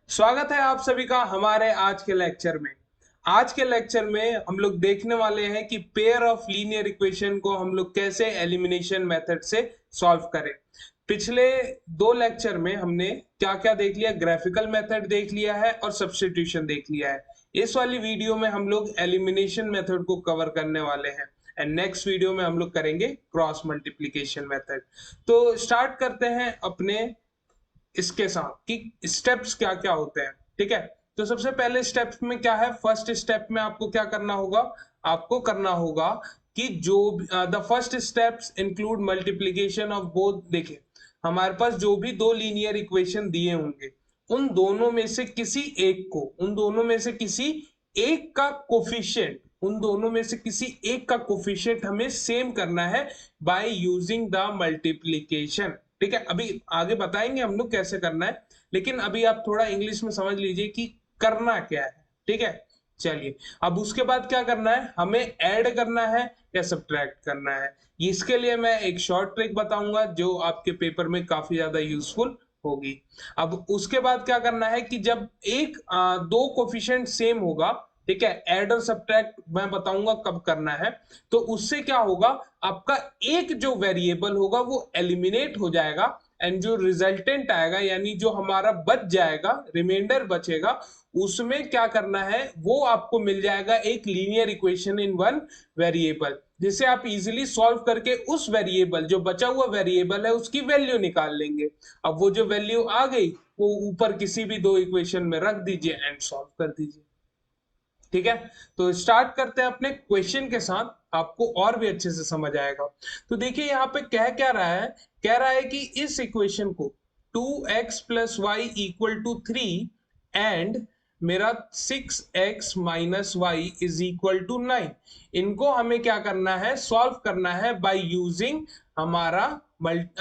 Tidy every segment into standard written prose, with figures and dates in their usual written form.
स्वागत है आप सभी का हमारे आज के लेक्चर में। आज के लेक्चर में हम लोग देखने वाले हैं कि पेयर ऑफ लीनियर इक्वेशन को हम लोग कैसे एलिमिनेशन मेथड से सॉल्व करें। पिछले दो लेक्चर में हमने क्या क्या देख लिया, ग्राफिकल मेथड देख लिया है और सब्स्टिट्यूशन देख लिया है। इस वाली वीडियो में हम लोग एलिमिनेशन मेथड को कवर करने वाले हैं एंड नेक्स्ट वीडियो में हम लोग करेंगे क्रॉस मल्टीप्लीकेशन मेथड। तो स्टार्ट करते हैं अपने इसके साथ कि स्टेप्स क्या क्या होते हैं। ठीक है, तो सबसे पहले स्टेप्स में क्या है, फर्स्ट स्टेप में आपको क्या करना होगा, आपको करना होगा कि जो the first steps include multiplication of both. देखिए हमारे पास जो भी दो लीनियर इक्वेशन दिए होंगे उन दोनों में से किसी एक को, उन दोनों में से किसी एक का कोफिशिएंट, उन दोनों में से किसी एक का कोफिशिएंट हमें सेम करना है बाय यूजिंग द मल्टीप्लीकेशन। ठीक है, अभी आगे बताएंगे हम लोग कैसे करना है, लेकिन अभी आप थोड़ा इंग्लिश में समझ लीजिए कि करना क्या है। ठीक है, चलिए अब उसके बाद क्या करना है, हमें ऐड करना है या सब्ट्रैक्ट करना है। इसके लिए मैं एक शॉर्ट ट्रिक बताऊंगा जो आपके पेपर में काफी ज्यादा यूजफुल होगी। अब उसके बाद क्या करना है कि जब दो कोफिशिएंट सेम होगा, ठीक है, ऐड और सब्ट्रैक्ट मैं बताऊंगा कब करना है। तो उससे क्या होगा, आपका एक जो वेरिएबल होगा वो एलिमिनेट हो जाएगा एंड जो रिजल्टेंट आएगा यानी जो हमारा बच जाएगा, रिमाइंडर बचेगा, उसमें क्या करना है वो आपको मिल जाएगा एक linear equation in one variable, जिसे आप इजीली सॉल्व करके उस वेरिएबल, जो बचा हुआ वेरिएबल है, उसकी वैल्यू निकाल लेंगे। अब वो जो वैल्यू आ गई वो ऊपर किसी भी दो इक्वेशन में रख दीजिए एंड सॉल्व कर दीजिए। ठीक है, तो स्टार्ट करते हैं अपने क्वेश्चन के साथ, आपको और भी अच्छे से समझ आएगा। तो देखिए यहाँ पे कह क्या रहा है, कह रहा है कि इस इक्वेशन को 2x plus y equal to 3 and मेरा 6x minus y is equal to 9, इनको हमें क्या करना है, सॉल्व करना है बाय यूजिंग हमारा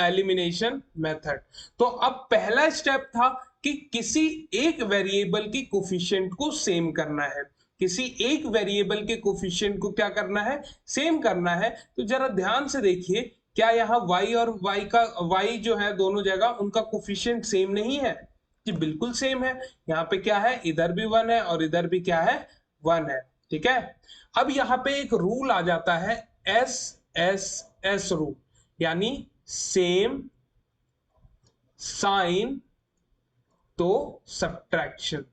एलिमिनेशन मेथड। तो अब पहला स्टेप था कि किसी एक वेरिएबल की कोफिशिएंट को सेम करना है, किसी एक वेरिएबल के कोफिशिएंट को क्या करना है, सेम करना है। तो जरा ध्यान से देखिए, क्या यहाँ y और y जो है दोनों जगह उनका कोफिशिएंट सेम नहीं है? जी बिल्कुल सेम है। यहाँ पे क्या है, इधर भी 1 है और इधर भी क्या है, 1 है। ठीक है, अब यहाँ पे एक रूल आ जाता है, एस एस एस रूल, यानी सेम साइन तो सब्ट्रैक्शन।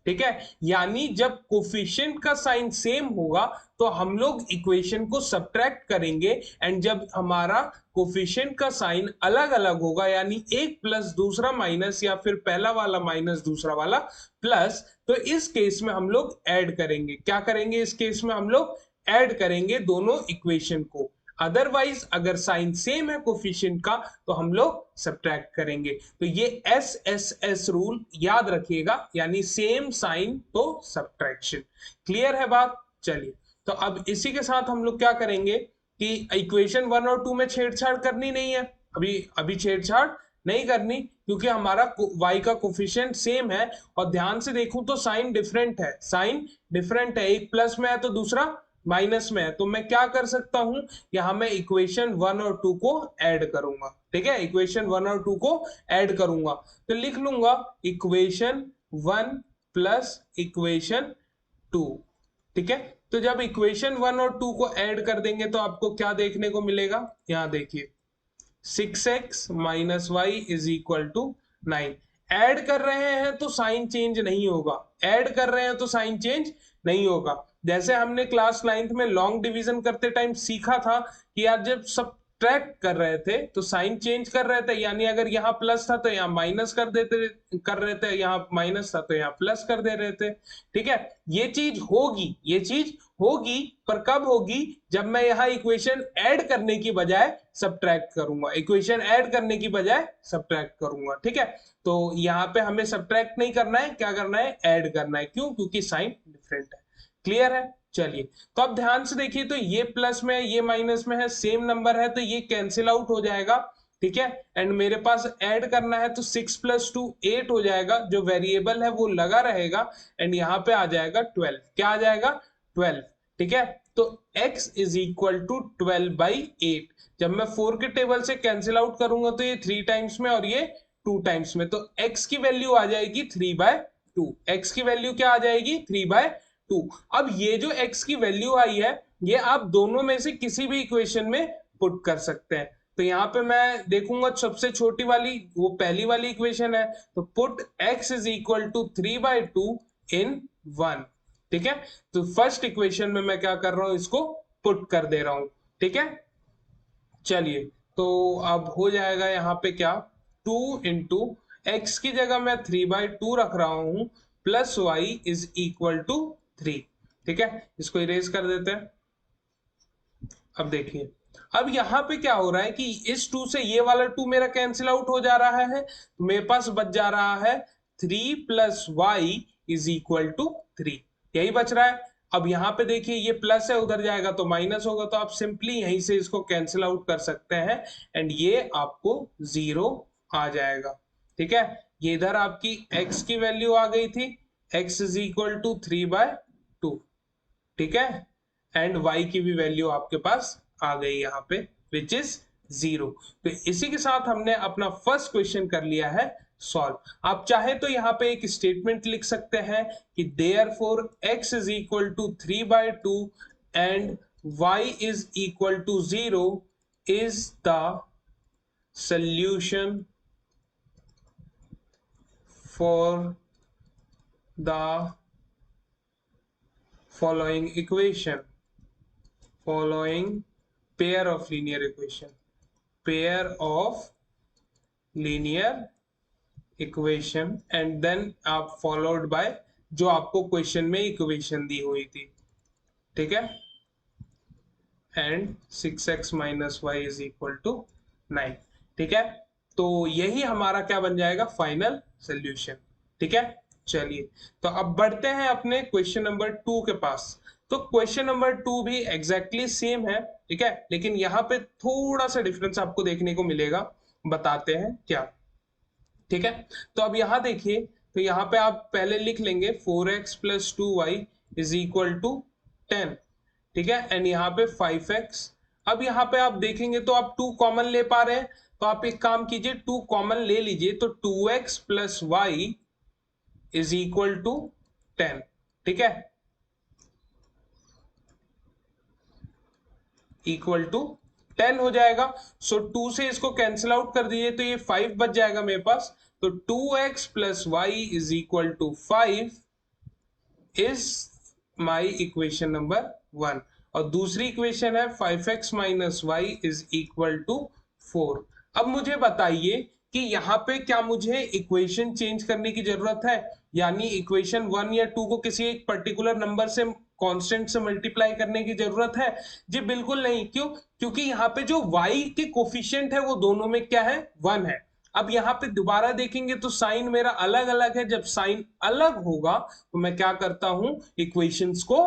ठीक है, यानी जब कोफिशिएंट का साइन सेम होगा तो हम लोग इक्वेशन को सब्ट्रैक्ट करेंगे एंड जब हमारा कोफिशिएंट का साइन अलग अलग होगा, यानी एक प्लस दूसरा माइनस या फिर पहला वाला माइनस दूसरा वाला प्लस, तो इस केस में हम लोग ऐड करेंगे। क्या करेंगे इस केस में, हम लोग ऐड करेंगे दोनों इक्वेशन को। अदरवाइज अगर साइन सेम है कोफिशिएंट का तो हम लोग सब्ट्रैक्ट करेंगे। तो ये एस एस एस रूल याद रखिएगा, यानी सेम साइन तो सब्ट्रैक्शन। क्लियर है बात? चलिए, तो अब इसी के साथ हम लोग क्या करेंगे कि इक्वेशन 1 और 2 में छेड़छाड़ करनी नहीं है, अभी अभी छेड़छाड़ नहीं करनी, क्योंकि हमारा y का कोफिशिएंट सेम है। और ध्यान से देखूं तो साइन डिफरेंट है, साइन डिफरेंट है, एक प्लस में है तो दूसरा माइनस में है। तो मैं क्या कर सकता हूं, यहां मैं इक्वेशन 1 और 2 को ऐड करूंगा। ठीक है, इक्वेशन 1 और 2 को ऐड करूंगा, तो लिख लूंगा इक्वेशन 1 प्लस इक्वेशन 2। ठीक है, तो जब इक्वेशन 1 और 2 को ऐड कर देंगे तो आपको क्या देखने को मिलेगा, यहां देखिए 6x minus y is equal to 9। Add कर रहे हैं तो साइन चेंज नहीं होगा, ऐड कर रहे हैं तो साइन चेंज नहीं होगा। जैसे हमने क्लास 9th में लॉन्ग डिवीजन करते टाइम सीखा था कि यार जब सब ट्रैक कर रहे थे तो साइन चेंज कर रहे थे, यानी अगर यहाँ प्लस था तो यहाँ माइनस कर रहे थे, यहाँ माइनस था तो यहाँ प्लस कर दे रहे थे। ठीक है, ये चीज होगी, ये चीज होगी, पर कब होगी, जब मैं यहाँ इक्वेशन ऐड करने की बजाय सब्ट्रैक्ट करूंगा, इक्वेशन ऐड करने की बजाय सब्ट्रैक्ट करूंगा। ठीक है, तो यहाँ पे हमें सब्ट्रैक्ट नहीं करना है, क्या करना है, ऐड करना है। क्यों? क्योंकि साइन डिफरेंट है। क्लियर है? चलिए, तो अब ध्यान से देखिए, तो ये प्लस में है ये माइनस में है, सेम नंबर है तो ये कैंसिल आउट हो जाएगा। ठीक है, एंड मेरे पास ऐड करना है तो 6 प्लस 2 8 हो जाएगा, जो वेरिएबल है वो लगा रहेगा एंड यहाँ पे आ जाएगा 12। क्या आ जाएगा? 12। ठीक है, तो x is equal to 12 by 8। जब मैं 4 के टेबल से कैंसिल आउट करूंगा तो ये 3 टाइम्स में और ये 2 टाइम्स में, तो x की वैल्यू आ जाएगी 3/2। x की वैल्यू क्या आ जाएगी 3/2। अब ये जो x की वैल्यू आई है ये आप दोनों में से किसी भी इक्वेशन में पुट कर सकते हैं। तो यहाँ पे मैं देखूंगा सबसे छोटी वाली, वो पहली वाली इक्वेशन है, तो put x is equal to 3/2 in 1। ठीक है, तो फर्स्ट इक्वेशन में मैं क्या कर रहा हूं, इसको पुट कर दे रहा हूं। ठीक है, चलिए, तो अब हो जाएगा यहाँ पे क्या, 2 इंटू एक्स की जगह मैं 3/2 रख रहा हूं plus y is equal to 3। ठीक है, इसको इरेज कर देते हैं। अब देखिए, अब यहाँ पे क्या हो रहा है कि इस 2 से ये वाला 2 मेरा कैंसिल आउट हो जा रहा है, तो मेरे पास बच जा रहा है 3 plus y is equal to 3, यही बच रहा है। अब यहाँ पे देखिए ये प्लस है, उधर जाएगा तो माइनस होगा, तो आप सिंपली यहीं से इसको कैंसिल आउट कर सकते हैं एंड ये आपको 0 आ जाएगा। ठीक है, ये इधर आपकी x की वैल्यू आ गई थी, x इज इक्वल टू 3/2। ठीक है, एंड y की भी वैल्यू आपके पास आ गई यहाँ पे विच इज 0। तो इसी के साथ हमने अपना फर्स्ट क्वेश्चन कर लिया है सॉल्व। आप चाहे तो यहाँ पे एक स्टेटमेंट लिख सकते हैं कि therefore x is equal to 3/2 and y is equal to 0 is the solution for the following equation, following pair of linear equation, pair of linear equation and then आप followed by जो आपको question में equation दी हुई थी। ठीक है, and 6x minus y is equal to 9। ठीक है, तो यही हमारा क्या बन जाएगा, फाइनल सोल्यूशन। ठीक है, चलिए, तो अब बढ़ते हैं अपने क्वेश्चन नंबर 2 के पास। तो क्वेश्चन नंबर 2 भी एग्जैक्टली सेम है। ठीक है, लेकिन यहाँ पे थोड़ा सा डिफरेंस आपको देखने को मिलेगा, बताते हैं क्या। ठीक है, तो अब यहाँ देखिए, तो यहाँ पे आप पहले लिख लेंगे 4x plus 2y is equal to 10। ठीक है, एंड यहाँ पे 5x। अब यहाँ पे आप देखेंगे तो आप 2 कॉमन ले पा रहे हैं, तो आप एक काम कीजिए 2 कॉमन ले लीजिए, तो 2x plus y is equal to 10। ठीक है, इक्वल टू 10 हो जाएगा। सो 2 से इसको कैंसिल आउट कर दीजिए, तो ये 5 बच जाएगा मेरे पास। तो 2x plus y is equal to 5 is my equation number 1। और दूसरी इक्वेशन है 5x minus y is equal to 4। अब मुझे बताइए कि यहाँ पे क्या मुझे इक्वेशन चेंज करने की जरूरत है, यानी इक्वेशन 1 या 2 को किसी एक पर्टिकुलर नंबर से कांस्टेंट से मल्टीप्लाई करने की जरूरत है? जी बिल्कुल नहीं। क्यों? क्योंकि यहाँ पे जो y के कोफिशिएंट है वो दोनों में क्या है, 1 है। अब यहाँ पे दोबारा देखेंगे तो साइन मेरा अलग अलग है, जब साइन अलग होगा तो मैं क्या करता हूं, इक्वेशंस को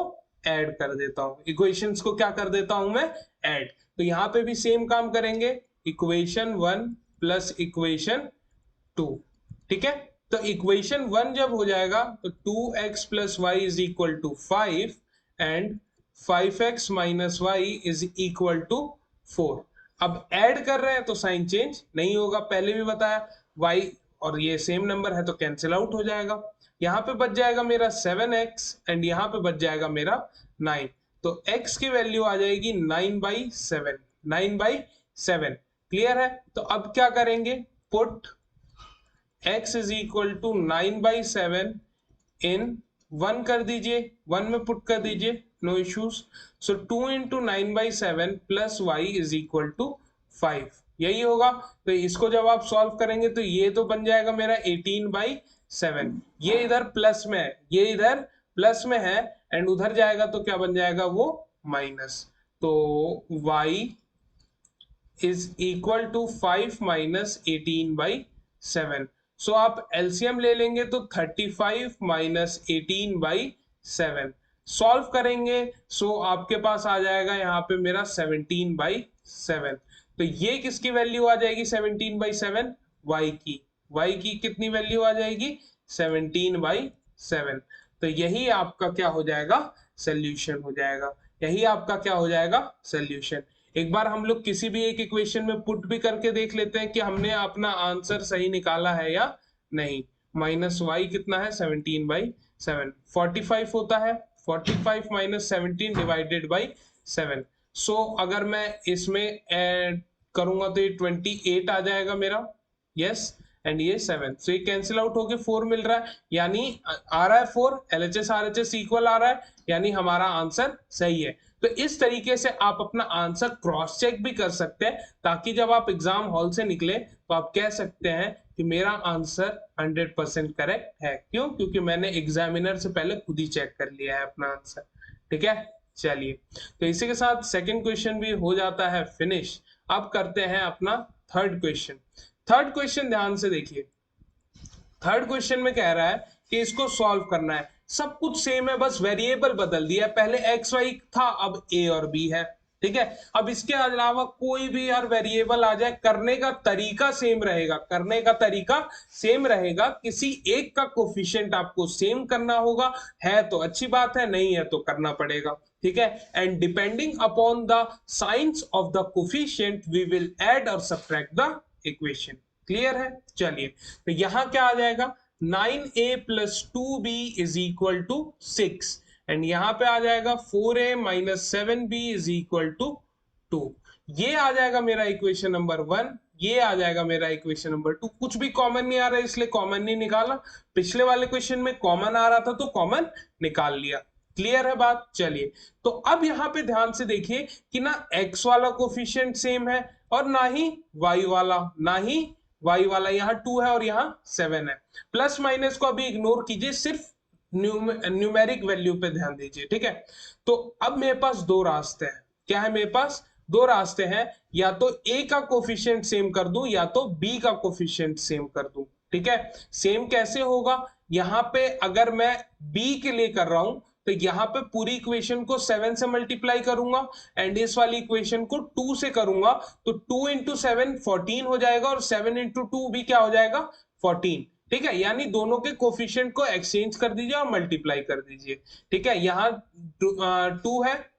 ऐड कर देता हूं। इक्वेशंस को क्या कर देता हूं मैं, ऐड। तो यहाँ पे भी सेम काम करेंगे, इक्वेशन 1 प्लस इक्वेशन 2। ठीक है, तो इक्वेशन 1 जब हो जाएगा तो 2x plus y is equal to 5 and 5x minus y is equal to 4। अब ऐड कर रहे हैं तो साइन चेंज नहीं होगा, पहले भी बताया, y और ये सेम नंबर है तो कैंसिल आउट हो जाएगा। यहाँ पे बच जाएगा मेरा 7x एंड यहाँ पे बच जाएगा मेरा 9। तो x की वैल्यू आ जाएगी 9/7, 9/7। क्लियर है? तो अब क्या करेंगे, put x is equal to 9/7 in 1 कर दीजिए, 1 में पुट कर दीजिए, no issues. So 2 into 9/7 plus y is equal to 5, यही होगा। तो इसको जब आप सॉल्व करेंगे तो ये तो बन जाएगा मेरा 18/7। ये इधर प्लस में है, ये इधर प्लस में है एंड उधर जाएगा तो क्या बन जाएगा, वो माइनस। तो y is equal to 5 minus 18/7। So आप एलसीएम ले लेंगे तो 35 माइनस 18/7 सॉल्व करेंगे, सो आपके पास आ जाएगा यहाँ पे मेरा 17/7। तो ये किसकी वैल्यू आ जाएगी 17/7, y की। y की कितनी वैल्यू आ जाएगी, 17/7। तो यही आपका क्या हो जाएगा, सोल्यूशन हो जाएगा। यही आपका क्या हो जाएगा, सोल्यूशन। एक बार हम लोग किसी भी एक इक्वेशन में पुट भी करके देख लेते हैं कि हमने अपना आंसर सही निकाला है या नहीं। माइनस वाई कितना है 17/7, 45 होता है, 45 माइनस 17 डिवाइडेड बाई 7। सो अगर मैं इसमें ऐड करूंगा तो ये 28 आ जाएगा मेरा, यस, एंड ये 7, सो ये कैंसिल आउट होके 4 मिल रहा है, यानी आ रहा है 4, LHS RHS इक्वल आ रहा है, यानी हमारा आंसर सही है। तो इस तरीके से आप अपना आंसर क्रॉस चेक भी कर सकते हैं, ताकि जब आप एग्जाम हॉल से निकले तो आप कह सकते हैं कि मेरा आंसर 100% करेक्ट है। क्यों? क्योंकि मैंने एग्जामिनर से पहले खुद ही चेक कर लिया है अपना आंसर। ठीक है, चलिए, तो इसी के साथ सेकंड क्वेश्चन भी हो जाता है फिनिश। अब करते हैं अपना थर्ड क्वेश्चन। थर्ड क्वेश्चन ध्यान से देखिए। थर्ड क्वेश्चन में कह रहा है कि इसको सॉल्व करना है, सब कुछ सेम है, बस वेरिएबल बदल दिया है, पहले एक्स वाई था, अब ए और बी है। ठीक है, अब इसके अलावा कोई भी यार वेरिएबल आ जाए, करने का तरीका सेम रहेगा, करने का तरीका सेम रहेगा, किसी एक का कोफिशिएंट आपको सेम करना होगा, है तो अच्छी बात है, नहीं है तो करना पड़ेगा। ठीक है, and depending upon the signs of the coefficient we will add और सब्ट्रैक्ट द इक्वेशन। क्लियर है? चलिए, तो यहां क्या आ जाएगा, 9a plus 2b is equal to 6, and यहां पे आ जाएगा 4a minus 7b is equal to 2। ये आ जाएगा मेरा इक्वेशन नंबर 1, ये आ जाएगा मेरा इक्वेशन नंबर 2। कुछ भी कॉमन नहीं आ रहा है इसलिए कॉमन नहीं निकाला, पिछले वाले क्वेश्चन में कॉमन आ रहा था तो कॉमन निकाल लिया। क्लियर है बात? चलिए, तो अब यहां पे ध्यान से देखिए कि ना x वाला कोफिशिएंट सेम है और ना ही y वाला, ना ही y वाला, यहाँ 2 है और यहाँ 7 है। प्लस माइनस को अभी इग्नोर कीजिए, सिर्फ न्यूमेरिक वैल्यू पे ध्यान दीजिए। ठीक है, तो अब मेरे पास दो रास्ते हैं। क्या है मेरे पास? दो रास्ते हैं, या तो a का कोफिशिएंट सेम कर दूं या तो b का कोफिशिएंट सेम कर दूं। ठीक है, सेम कैसे होगा? यहाँ पे अगर मैं b के लिए कर रहा हूं तो यहाँ पे पूरी इक्वेशन को 7 से मल्टीप्लाई करूंगा, एंड इस वाली इक्वेशन को 2 से करूंगा, तो 2 इंटू 7 14 हो जाएगा, और 7 इंटू 2 भी क्या हो जाएगा? 14। ठीक है, यानी दोनों के कोफिशिएंट को एक्सचेंज कर दीजिए और मल्टीप्लाई कर दीजिए। ठीक है, यहाँ 2 है,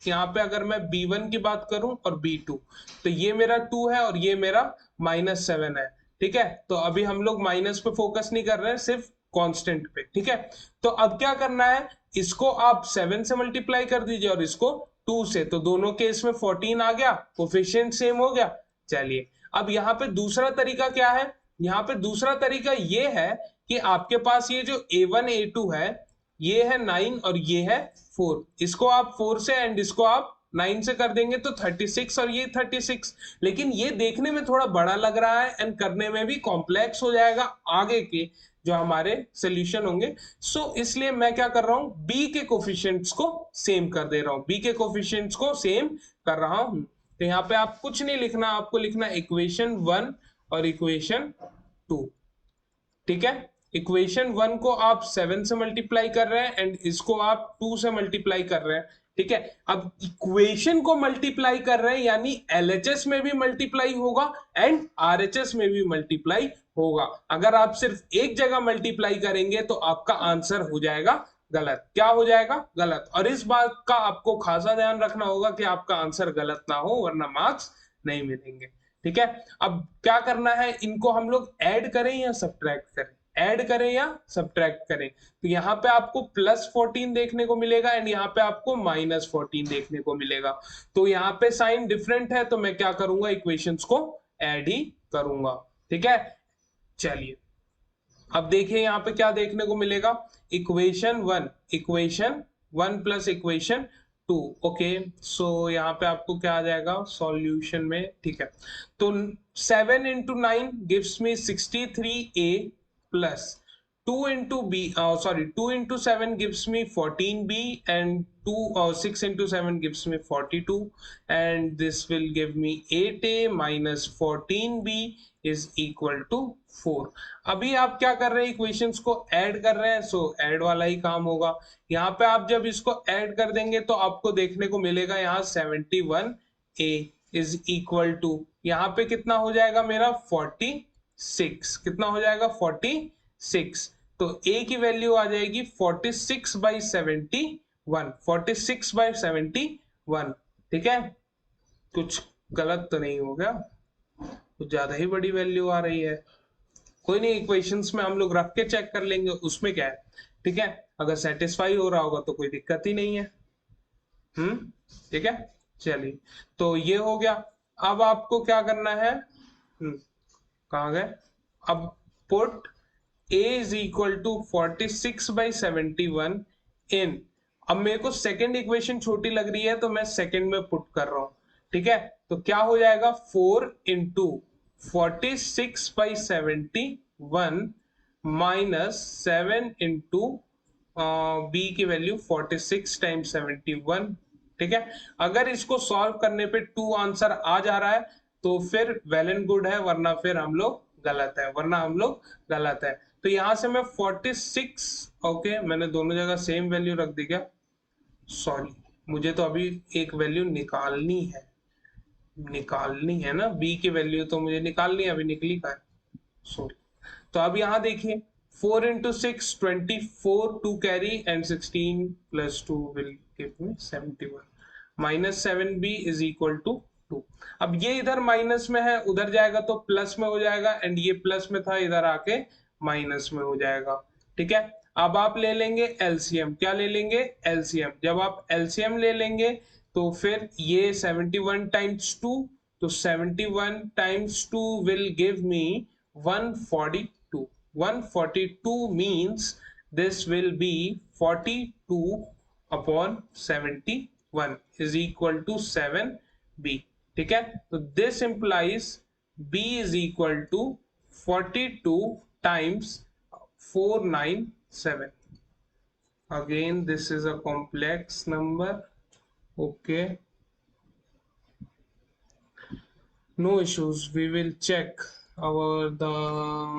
यहाँ पे अगर मैं b1 की बात करूं और b2, तो ये मेरा 2 है और ये मेरा -7 है। ठीक है, तो अभी हम लोग माइनस पे फोकस नहीं कर रहे हैं, सिर्फ कांस्टेंट पे। ठीक है, तो अब क्या करना है, इसको आप 7 से मल्टीप्लाई कर दीजिए और इसको 2 से, तो दोनों केस में 14 आ गया, कोफिशिएंट सेम हो गया। चलिए, अब यहाँ पे दूसरा तरीका क्या है? यहाँ पे दूसरा तरीका ये है कि आपके पास ये जो a1 a2 है, ये है 9 और ये है 4, इसको आप 4 से एंड इसको आप 9 से कर देंगे तो 36 और ये 36, लेकिन ये देखने में थोड़ा बड़ा लग रहा है एंड करने में भी कॉम्प्लेक्स हो जाएगा आगे के जो हमारे सोल्यूशन होंगे। सो इसलिए मैं क्या कर रहा हूं, b के कोफिशिएंट्स को सेम कर दे रहा हूं, b के कोफिशिएंट्स को सेम कर रहा हूं। तो यहाँ पे आप कुछ नहीं लिखना, आपको लिखना इक्वेशन 1 और इक्वेशन 2। ठीक है, इक्वेशन 1 को आप 7 से मल्टीप्लाई कर रहे हैं एंड इसको आप 2 से मल्टीप्लाई कर रहे हैं। ठीक है, अब इक्वेशन को मल्टीप्लाई कर रहे हैं, यानी LHS में भी मल्टीप्लाई होगा एंड RHS में भी मल्टीप्लाई होगा। अगर आप सिर्फ एक जगह मल्टीप्लाई करेंगे तो आपका आंसर हो जाएगा गलत। क्या हो जाएगा? गलत। और इस बात का आपको खासा ध्यान रखना होगा कि आपका आंसर गलत ना हो, वरना मार्क्स नहीं मिलेंगे। ठीक है, अब क्या करना है, इनको हम लोग ऐड करें या सब्ट्रैक्ट करें? ऐड करें या सब्ट्रैक्ट करें? तो यहाँ पे आपको +14 देखने को मिलेगा एंड यहाँ पे आपको -14 देखने को मिलेगा। तो यहाँ पे साइन डिफरेंट है, तो मैं क्या करूंगा, इक्वेशंस को ऐड ही करूंगा। ठीक है, चलिए, अब देखिए यहाँ पे क्या देखने को मिलेगा, इक्वेशन 1 प्लस इक्वेशन 2। ओके, सो यहाँ पे आपको क्या आ जाएगा सॉल्यूशन में? ठीक है, तो 7 into 9 gives me 63a plus 2 into b, 2 into 7 gives me 14b, and 6 into 7 gives me 42, and this will give me 8a minus 14b is equal to 4। अभी आप क्या कर रहे हैं, इक्वेशंस को ऐड कर रहे हैं, सो ऐड वाला ही काम होगा। यहाँ पे आप जब इसको ऐड कर देंगे तो आपको देखने को मिलेगा यहाँ 71a is equal to, यहाँ पे कितना हो जाएगा मेरा 46, कितना हो जाएगा 46, तो a की वैल्यू आ जाएगी 46/71, 46/71। ठीक है, कुछ गलत तो नहीं हो गया, कुछ ज्यादा ही बड़ी वैल्यू आ रही है। कोई नहीं, इक्वेशंस में हम लोग रख के चेक कर लेंगे, उसमें क्या है। ठीक है, अगर सेटिस्फाई हो रहा होगा तो कोई दिक्कत ही नहीं है। ठीक है, चलिए, तो ये हो गया। अब आपको क्या करना है, कहाँ गए, अब put a is equal to 46/71 in, अब मेरे को सेकंड इक्वेशन छोटी लग रही है तो मैं सेकंड में पुट कर रहा हूं। ठीक है, तो क्या हो जाएगा, 4 इंटू 46/71 माइनस 7 इंटू बी की वैल्यू 46 टाइम्स 71। ठीक है, अगर इसको सॉल्व करने पे 2 आंसर आ जा रहा है तो फिर वेल एंड गुड है, वरना फिर हम लोग गलत है, वरना हम लोग गलत है। तो यहां से मैं 46, ओके मैंने दोनों जगह सेम वैल्यू रख दी क्या, सॉरी, मुझे तो अभी एक वैल्यू निकालनी है ना, बी की वैल्यू तो मुझे निकालनी है, अभी निकली का है, सॉरी। तो अब यहाँ देखिए, 4 into 6 24 two carry and 16 plus 2 will give me 71 minus 7b is equal to 2। अब ये इधर माइनस में है, उधर जाएगा तो प्लस में हो जाएगा, एंड ये प्लस में था, इधर आके माइनस में हो जाएगा। ठीक है, अब आप ले लेंगे एलसीएम, क्या ले लेंगे, एलसीएम। जब आप एलसीएम ले लेंगे तो फिर ये 71 टाइम्स 2, तो 71 times 2 will give me 142। 142 means this will be 42 upon 71 is equal to 7b। ठीक है, तो this implies b is equal to 42 times 497। again this is a complex number, okay, no issues, we will check our the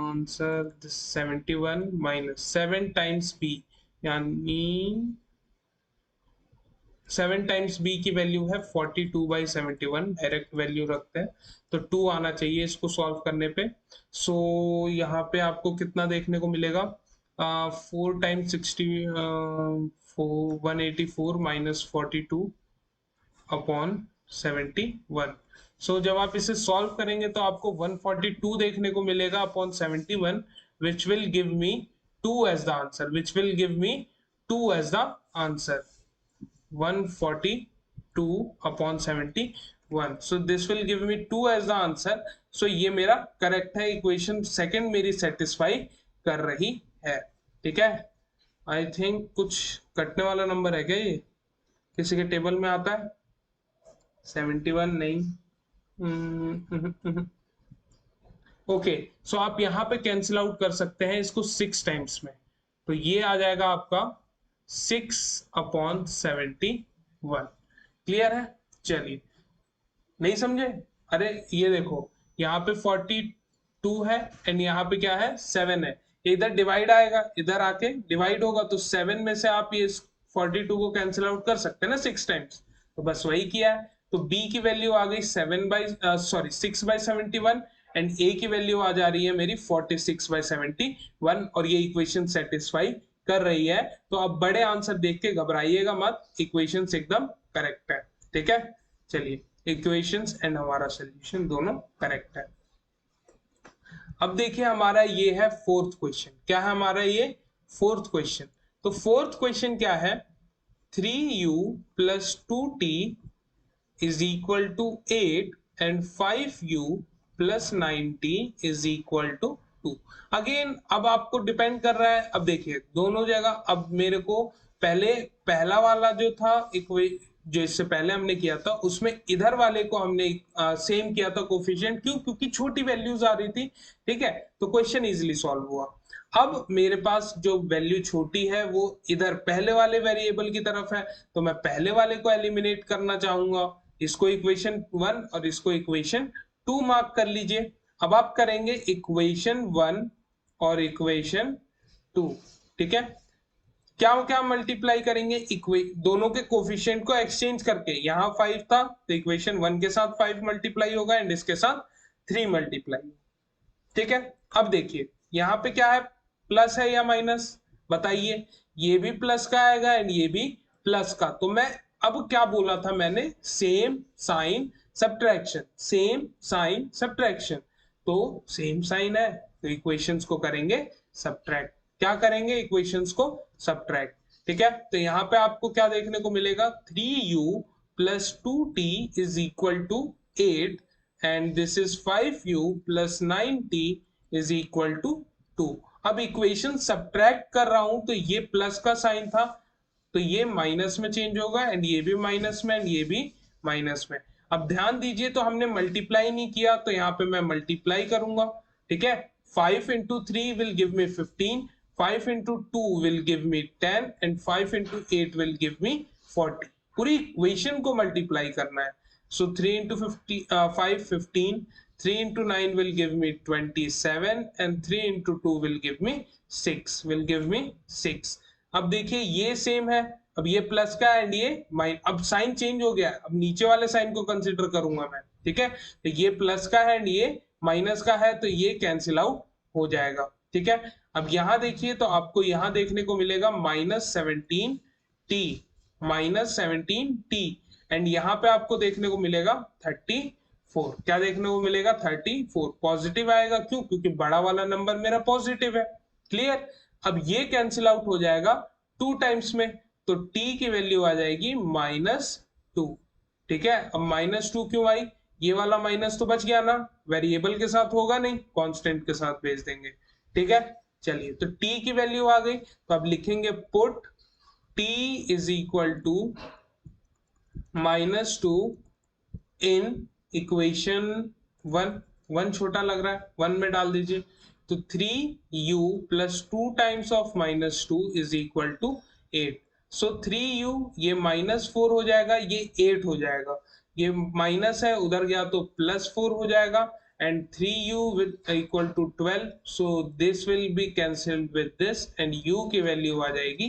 answer, this 71 minus 7 times b, यानी 7 times b की value है 42/71, direct value रखते हैं तो 2 आना चाहिए इसको solve करने पे। सो यहाँ पे आपको कितना देखने को मिलेगा, 4 टाइम्स 60, 184 माइनस 42 अपॉन 71। सो जब आप इसे सॉल्व करेंगे तो आपको 142 देखने को मिलेगा upon 71, which will give me 2 as the answer, which will give me 2 as the answer, 142 upon 71, so this will give me 2 as the answer। so ये मेरा करेक्ट है, इक्वेशन सेकंड मेरी सेटिस्फाई कर रही है। ठीक है, आई थिंक कुछ कटने वाला नंबर है क्या, ये किसी के टेबल में आता है, 71 नहीं, ओके। सो आप यहाँ पे कैंसिल आउट कर सकते हैं इसको 6 टाइम्स में, तो ये आ जाएगा आपका 6 अपॉन 71। क्लियर है, चलिए, नहीं समझे, अरे ये देखो यहाँ पे 42 है एंड यहाँ पे क्या है, 7 है, इधर डिवाइड आएगा, इधर आके डिवाइड होगा, तो 7 में से आप ये 42 को कैंसिल आउट कर सकते हैं ना 6 टाइम्स, तो बस वही किया है। तो b की वैल्यू आ गई 6/71 एंड a की वैल्यू आ जा रही है मेरी 46/71, और ये इक्वेशन सेटिस्फाई कर रही है। तो अब बड़े आंसर देख के घबराइएगा मत, इक्वेशंस एकदम करेक्ट है। ठीक है, चलिए, इक्वेशंस एंड हमारा सॉल्यूशन दोनों करेक्ट है। अब देखिए हमारा ये है फोर्थ क्वेश्चन, क्या है हमारा ये फोर्थ क्वेश्चन। तो फोर्थ क्वेश्चन क्या है, 3u + 2t is equal to 8 and 5u + 90 is equal to 2। Again अब आपको डिपेंड कर रहा है, अब देखिए दोनों जगह, अब मेरे को पहला वाला जो था जो इससे पहले हमने किया था उसमें इधर वाले को हमने सेम किया था कोफिशिएंट, क्यों, क्योंकि छोटी वैल्यूज आ रही थी। ठीक है, तो क्वेश्चन इजीली सॉल्व हुआ। अब मेरे पास जो वैल्यू छोटी है वो इधर पहले वाले वेरिएबल की तरफ है, तो मैं पहले वाले को एलिमिनेट करना चाहूंगा, इसको इक्वेशन 1 और इसको इक्वेशन 2 मार्क कर लीजिए। अब आप करेंगे इक्वेशन 1 और इक्वेशन 2। ठीक है, क्या क्या मल्टीप्लाई करेंगे, दोनों के कोफिशिएंट को एक्सचेंज करके, यहाँ 5 था तो इक्वेशन 1 के साथ 5 मल्टीप्लाई होगा एंड इसके साथ 3 मल्टीप्लाई। ठीक है, अब देखिए यहाँ पे क्या है, प्लस है या माइनस, बताइए, ये भी प्लस का आएगा एंड ये भी प्लस का। तो मैं अब क्या बोला था मैंने, same sign subtraction, same sign subtraction, तो सेम साइन है तो इक्वेशंस को करेंगे सब्ट्रैक्ट। क्या करेंगे? इक्वेशंस को सब्ट्रैक्ट। ठीक है, तो यहाँ पे आपको क्या देखने को मिलेगा, 3u plus 2t is equal to 8 and this is 5u plus 9t is equal to 2। अब इक्वेशन सब्ट्रैक्ट कर रहा हूं तो ये प्लस का साइन था तो ये माइनस में चेंज होगा एंड ये भी माइनस में एंड ये भी माइनस में। अब ध्यान दीजिए तो हमने मल्टीप्लाई नहीं किया तो यहाँ पे मैं मल्टीप्लाई करूंगा। ठीक है, 5 into 3 will give me 15, 5 into 2 will give me 10 and 5 into 8 will give me 40। पूरी इक्वेशन को मल्टीप्लाई करना है। So 3 into 5 15, 3 into 9 will give me 27 and 3 into 2 will give me 6। अब देखिए ये सेम है, अब ये प्लस का एंड ये माइन, अब साइन चेंज हो गया, अब नीचे वाले साइन को कंसीडर करूंगा मैं। ठीक है, तो ये प्लस का है एंड ये माइनस का है तो ये कैंसिल आउट हो जाएगा। ठीक है, अब यहां देखिए तो आपको यहां देखने को मिलेगा -17t एंड यहाँ पे आपको देखने को मिलेगा 34। क्या देखने को मिलेगा? 34 पॉजिटिव आएगा। क्यों? क्योंकि बड़ा वाला नंबर मेरा पॉजिटिव है। क्लियर? अब ये कैंसिल आउट हो जाएगा 2 टाइम्स में तो t की वैल्यू आ जाएगी -2। ठीक है, अब -2 क्यों आई? ये वाला माइनस तो बच गया ना, वेरिएबल के साथ होगा नहीं, कांस्टेंट के साथ भेज देंगे। ठीक है, चलिए तो t की वैल्यू आ गई तो अब लिखेंगे put t is equal to -2 in equation 1 छोटा लग रहा है 1 में डाल दीजिए तो 3u plus 2 times of -2 is equal to 8। So 3u ये -4 हो जाएगा, ये 8 हो जाएगा, ये माइनस है उधर गया तो +4 हो जाएगा and 3u with equal to 12। So this will be cancelled with this and u की वैल्यू आ जाएगी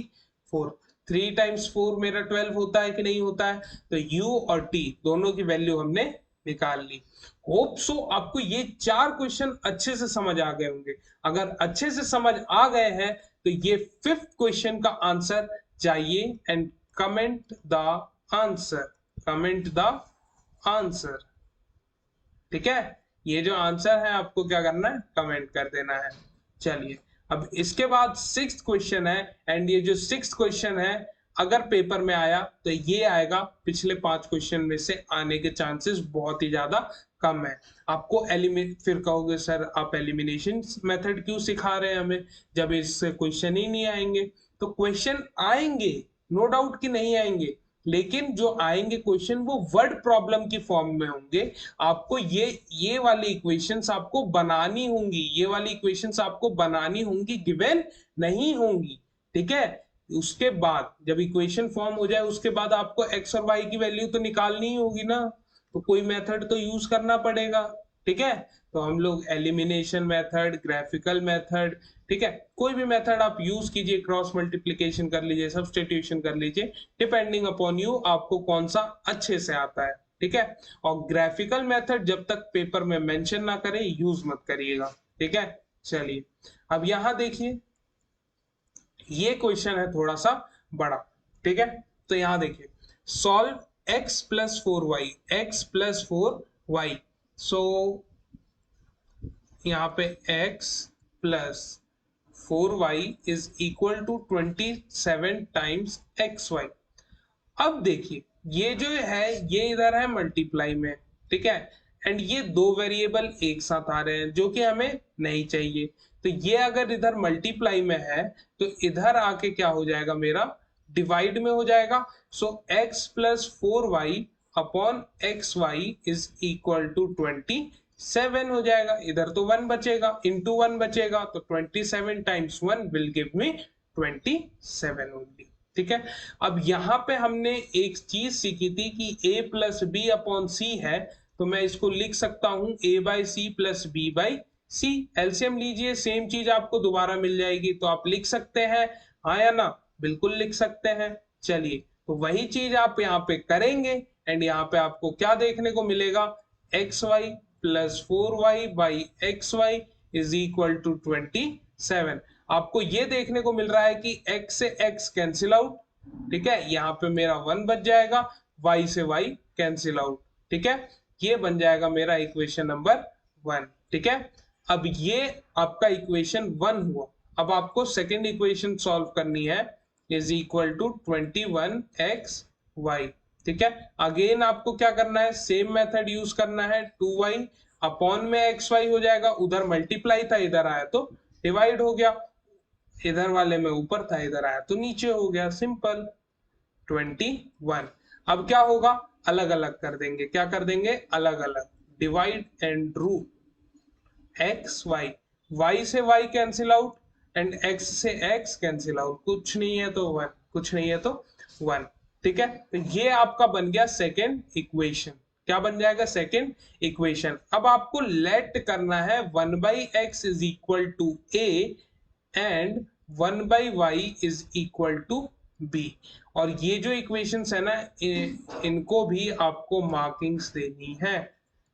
4। 3 टाइम्स 4 मेरा 12 होता है कि नहीं होता है? तो u और t दोनों की वैल्यू हमने निकाल ली। होप सो आपको ये 4 क्वेश्चन अच्छे से समझ आ गए होंगे। अगर अच्छे से समझ आ गए हैं तो ये 5th क्वेश्चन का आंसर चाहिए एंड कमेंट द आंसर। ठीक है, ये जो आंसर है आपको क्या करना है? कमेंट कर देना है। चलिए अब इसके बाद 6th क्वेश्चन है एंड ये जो 6th क्वेश्चन है अगर पेपर में आया तो ये आएगा, पिछले 5 क्वेश्चन में से आने के चांसेस बहुत ही ज्यादा कम है। आपको फिर कहोगे सर आप एलिमिनेशन मेथड क्यों सिखा रहे हैं हमें जब इससे क्वेश्चन ही नहीं आएंगे? तो क्वेश्चन आएंगे, नो डाउट कि नहीं आएंगे, लेकिन जो आएंगे क्वेश्चन वो वर्ड प्रॉब्लम की फॉर्म में होंगे। आपको ये वाली इक्वेशंस आपको बनानी होंगी, ये वाली इक्वेशंस आपको बनानी होंगी, गिवन नहीं होंगी। ठीक है, उसके बाद जब इक्वेशन फॉर्म हो जाए उसके बाद आपको एक्स और वाई की वैल्यू तो निकालनी ही होगी ना, तो कोई मेथड तो यूज करना पड़ेगा। ठीक है, तो हम लोग एलिमिनेशन मेथड, ग्राफिकल मेथड, ठीक है, कोई भी मेथड आप यूज कीजिए, क्रॉस मल्टीप्लिकेशन कर लीजिए, सब्स्टिट्यूशन कर लीजिए, डिपेंडिंग अपॉन यू आपको कौन सा अच्छे से आता है। ठीक है, और ग्राफिकल मेथड जब तक पेपर में मेंशन ना करे यूज मत करिएगा। ठीक है, चलिए अब यहां देखिए ये क्वेश्चन है थोड़ा सा बड़ा। ठीक है, तो यहां देखिए सॉल्व x प्लस 4y। सो यहाँ पे x plus 4y is equal to 27 times xy। अब देखिए ये जो है ये इधर है मल्टीप्लाई में। ठीक है, एंड ये 2 वेरिएबल एक साथ आ रहे हैं जो कि हमें नहीं चाहिए। तो ये अगर इधर मल्टीप्लाई में है तो इधर आके क्या हो जाएगा, मेरा डिवाइड में हो जाएगा। So x plus 4y upon xy is equal to 27 हो जाएगा। इधर तो 1 बचेगा, इंटू 1 बचेगा, तो 27 times 1 will give me 27 only. ठीक है, अब यहाँ पे हमने एक चीज सीखी थी कि a plus b upon c है, तो मैं इसको लिख सकता हूं a by c plus b by c. LCM लीजिए, सेम चीज आपको दोबारा मिल जाएगी, तो आप लिख सकते हैं, हाँ या ना? बिल्कुल लिख सकते हैं। चलिए तो वही चीज आप यहाँ पे करेंगे एंड यहाँ पे आपको क्या देखने को मिलेगा, x y plus 4y by x y is equal to 27। आपको ये देखने को मिल रहा है कि x से x कैंसिल आउट। ठीक है, यहाँ पे मेरा 1 बच जाएगा, y से y कैंसिल आउट। ठीक है, ये बन जाएगा मेरा इक्वेशन नंबर 1। ठीक है, अब ये आपका इक्वेशन 1 हुआ। अब आपको सेकेंड इक्वेशन सॉल्व करनी है, इज इक्वल टू 21xy। ठीक है, अगेन आपको क्या करना है, सेम मेथड यूज करना है, 2y अपॉन में xy हो जाएगा, उधर मल्टीप्लाई था इधर आया तो डिवाइड हो गया, इधर वाले में ऊपर था इधर आया तो नीचे हो गया, सिंपल 21। अब क्या होगा, अलग अलग कर देंगे, क्या कर देंगे, अलग अलग, divide and root X Y, Y से Y cancel out and X से एक्स कैंसिल आउट, कुछ नहीं है तो 1, कुछ नहीं है तो 1। ठीक है, तो ये आपका बन गया सेकेंड इक्वेशन। क्या बन जाएगा, सेकेंड इक्वेशन। अब आपको लेट करना है 1/x is equal to a and 1/y is equal to b। और ये जो इक्वेशंस है ना, इनको भी आपको मार्किंग्स देनी है।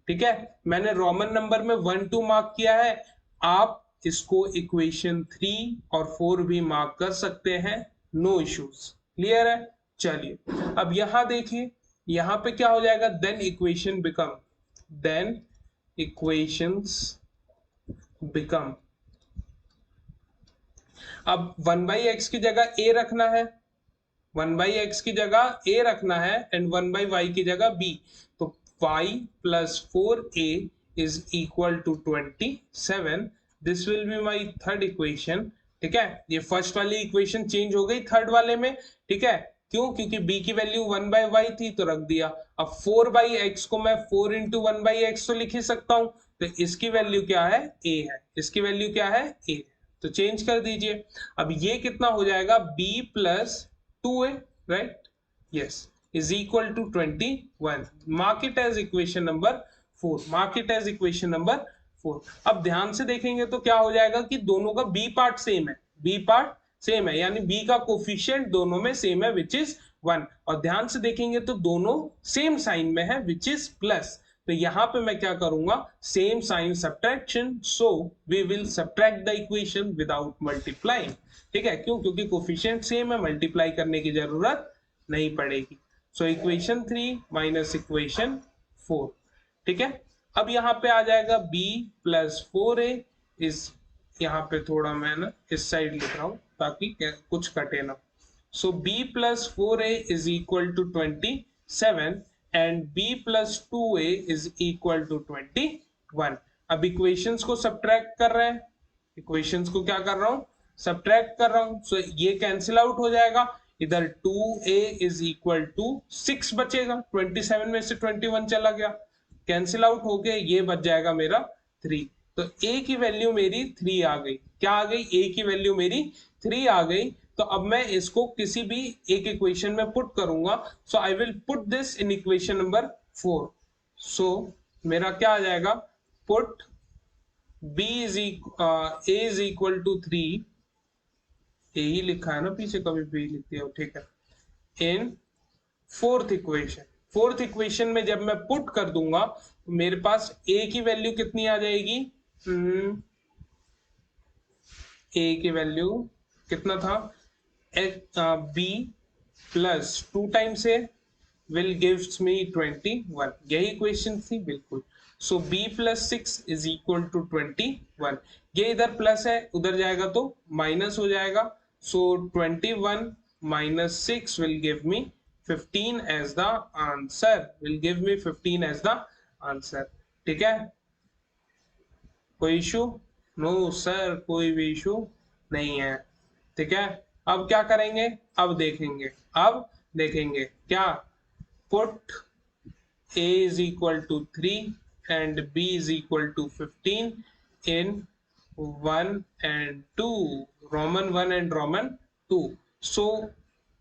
ठीक है, मैंने रोमन नंबर में 1 2 मार्क किया है, आप इसको इक्वेशन 3 और 4 भी मार्क कर सकते हैं, नो इश्यूज। क्लियर है, चलिए अब यहां देखिए, यहां पे क्या हो जाएगा, then equation become, then equations become, अब 1/x की जगह a रखना है, 1/x की जगह a रखना है एंड 1/y की जगह b, तो y plus 4a is equal to 27। This will be my third equation. ठीक है, ये फर्स्ट वाली इक्वेशन चेंज हो गई थर्ड वाले में। ठीक है, क्यों, क्योंकि b की वैल्यू 1/y थी तो रख दिया। अब 4/x को मैं 4 into 1/x तो लिख ही सकता हूं, तो इसकी वैल्यू क्या है, a है, इसकी वैल्यू क्या है, a, तो चेंज कर दीजिए। अब ये कितना हो जाएगा, b plus 2a, right? Yes, is equal to 21। Mark it as equation number 4, mark it as equation number 4। अब ध्यान से देखेंगे तो क्या हो जाएगा कि दोनों का b पार्ट सेम है, b पार्ट सेम है, यानी b का कोफिशिएंट दोनों में सेम है विच इज 1। और ध्यान से देखेंगे तो दोनों सेम साइन में है विच इज प्लस, तो यहां पे मैं क्या करूंगा, same sign subtraction, so we will subtract the equation without multiplying. ठीक है, क्यों, क्योंकि कोफिशिएंट सेम है, मल्टीप्लाई करने की जरूरत नहीं पड़ेगी। So equation 3 minus equation 4। ठीक है, अब यहाँ पे आ जाएगा b plus 4a इज, यहाँ पे थोड़ा मैं ना इस साइड लिख रहा हूं ताकि कुछ कटे ना। सो b plus 4a is equal to 27 and b plus 2a is equal to 21। अब इक्वेशंस को सब्ट्रैक्ट कर रहे हैं, इक्वेशंस को क्या कर रहा हूं, सब्ट्रैक्ट कर रहा हूं, सो ये कैंसिल आउट हो जाएगा, इधर 2a is equal to 6 बचेगा, 27 में से 21 चला गया, कैंसिल आउट हो गया, ये बच जाएगा मेरा 3। तो a की वैल्यू मेरी 3 आ गई, क्या आ गई, a की वैल्यू मेरी 3 आ गई। तो अब मैं इसको किसी भी एक इक्वेशन में पुट करूंगा, so I will put this in equation number 4। So मेरा क्या आ जाएगा, put b is a is equal to 3, a ही लिखा है ना पीछे, कभी b लिख दिया, ठीक है, in fourth equation. Fourth equation में जब मैं पुट कर दूंगा तो मेरे पास a की वैल्यू कितनी आ जाएगी, a की वैल्यू कितना था, b plus 2 times a will gives me 21, यही इक्वेशन थी बिल्कुल। सो b plus 6 is equal to 21, ये इधर प्लस है उधर जाएगा तो माइनस हो जाएगा, सो 21 minus 6 will give me 15 as the answer, will give me 15 as the answer। ठीक है, कोई इशू, नो सर कोई भी इशू नहीं है। ठीक है, अब क्या करेंगे, अब देखेंगे क्या, put a is equal to 3 and b is equal to 15 in 1 and 2, Roman 1 and Roman 2। so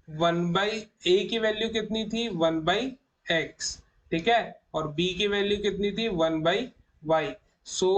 1/a की वैल्यू कितनी थी, 1/x, ठीक है, और b की वैल्यू कितनी थी, 1/y। So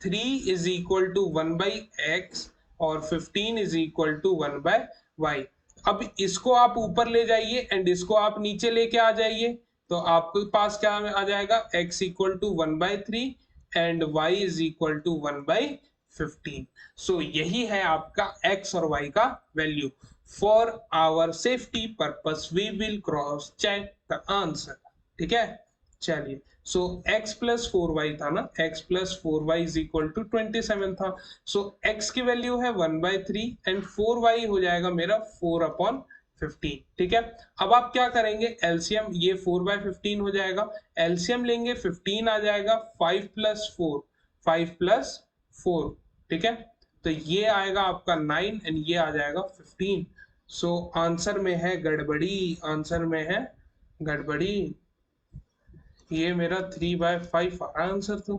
3 is equal to 1/x और 15 is equal to 1/y। अब इसको आप ऊपर ले जाइए एंड इसको आप नीचे लेके आ जाइए, तो आपके पास क्या आ जाएगा, x equal to 1/3 and y is equal to 1/15। So यही है आपका x और y का value. For our safety purpose we will cross check the answer. ठीक है, चलिए सो x प्लस 4y था ना, x plus 4y is equal to 27 था। सो x की वैल्यू है 1/3 एंड 4y हो जाएगा मेरा 4/15। ठीक है, अब आप क्या करेंगे, एलसीएम, ये 4/15 हो जाएगा, एलसीएम लेंगे 15 आ जाएगा, 5 प्लस 4, 5 प्लस 4, ठीक है, तो ये आएगा आपका 9 एंड ये आ जाएगा 15। सो आंसर में है गड़बड़ी, आंसर में है गड़बड़ी, ये मेरा 3/5 आ रहा आंसर तो।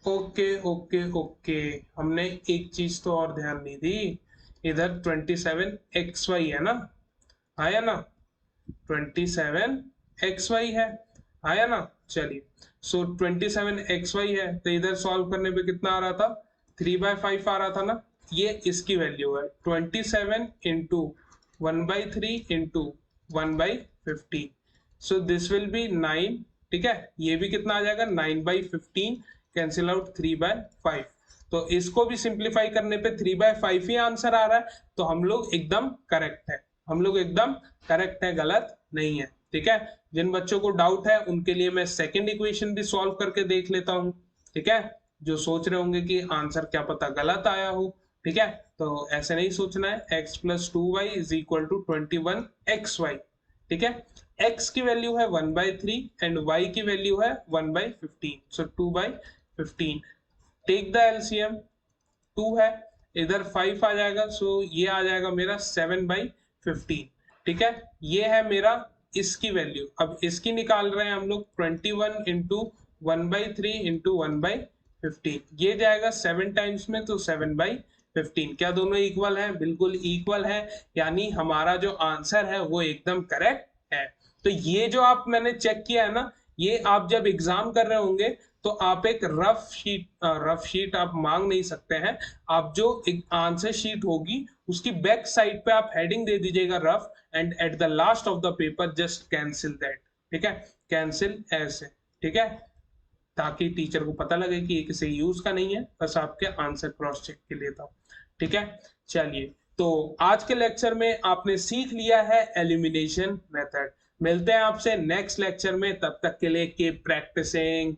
ओके ओके ओके, हमने एक चीज तो और ध्यान नहीं दी, इधर 27xy है ना, आया ना, 27xy है, आया ना, चलिए। सो 27xy है तो इधर सॉल्व करने पे कितना आ रहा था, 3/5 आ रहा था ना, ये इसकी वैल्यू है 27 into 1/3 into 1/15, so this will B 9, ठीक है, ये भी कितना आ जाएगा 9/15, कैंसिल आउट 3/5, तो इसको भी सिंप्लीफाई करने पे 3/5 ही आंसर आ रहा है, तो हम लोग एकदम करेक्ट है, हम लोग एकदम करेक्ट है, गलत नहीं है। ठीक है, जिन बच्चों को डाउट है उनके लिए मैं सेकंड इक्वेशन भी सॉल्व करके देख लेता हूं। ठीक है, जो सोच रहे होंगे कि आंसर क्या पता गलत आया हो, ठीक है, तो ऐसे नहीं सोचना है, x plus 2y is equal to 21xy। ठीक है, x की वैल्यू है 1/3 एंड y की वैल्यू है 1/15, सो 2/15, टेक द एलसीएम, 2 है, इधर 5 आ जाएगा, सो ये आ जाएगा मेरा 7/15। ठीक है, ये है मेरा इसकी वैल्यू, अब इसकी निकाल रहे हैं हम लोग, 21 इंटू 1/3 इंटू 1/15, ये जाएगा 7 टाइम्स में, तो 7/15, क्या दोनों इक्वल है, बिल्कुल इक्वल है, यानी हमारा जो आंसर है वो एकदम करेक्ट है। तो ये जो आप मैंने चेक किया है ना, ये आप जब एग्जाम कर रहे होंगे तो आप एक रफ शीट आप मांग नहीं सकते हैं, आप जो एक आंसर शीट होगी उसकी बैक साइड पे आप हेडिंग दे दीजिएगा rough, and at the last of the paper just cancel that, ठीक है, कैंसिल ऐसे, ठीक है, ताकि टीचर को पता लगे कि ये किसी यूज का नहीं है, बस आपके आंसर क्रॉस चेक के लिए था। ठीक है, चलिए, तो आज के लेक्चर में आपने सीख लिया है एलिमिनेशन मेथड। मिलते हैं आपसे नेक्स्ट लेक्चर में, तब तक के लिए कीप प्रैक्टिसिंग।